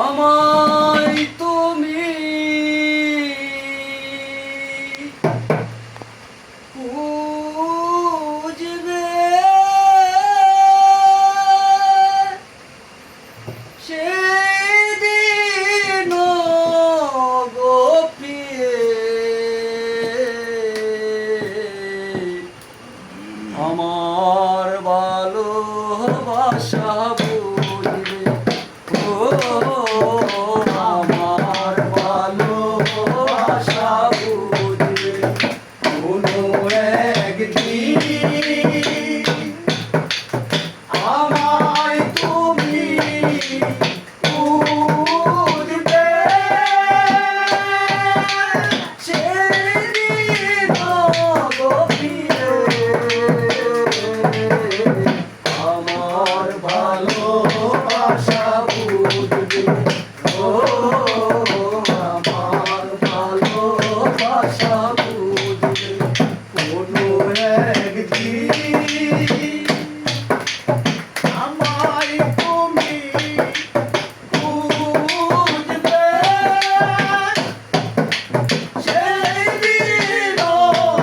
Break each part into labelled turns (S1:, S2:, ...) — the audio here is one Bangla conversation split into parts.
S1: আমায় তুমি বুঝবে সেদিন গো প্রিয়ে আমার ভালোবাসা বুঝবে ও আমার ভালোবাসা বুঝবে কোনো একদিন আমায় তুমি বুঝবে সেদিন গো প্রিয়ে আমার ভালোবাসা বুঝবে ও আমার ভালোবাসা বুঝবে কোনো একদিন আমায় তুমি বুঝবে সেদিন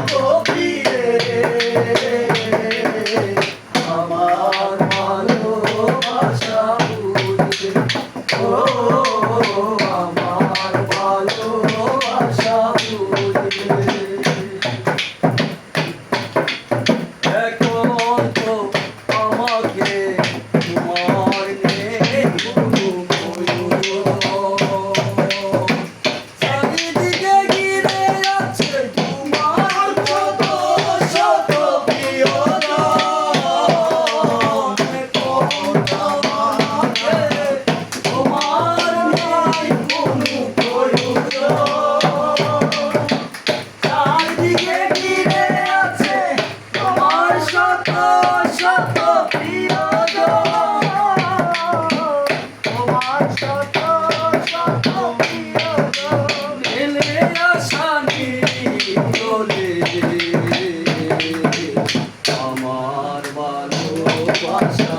S1: গো প্রিয়ে আমার ভালোবাসা বুঝবে ও আমার ভালোবাসা বুঝবে এখন তো আমাকে তোমার নেই কোনো চারিদিকে ঘিরে আছে তোমার কত শত প্রিয়জন এখন আমাকে তোমার নাই কোনো প্রয়োজন চারিদিকে ঘিরে আছে তোমার শত শত প্রিয়জন তোমার শত শত প্রিয়জন মেলে আশা নিরলে আমার ভালোবাসা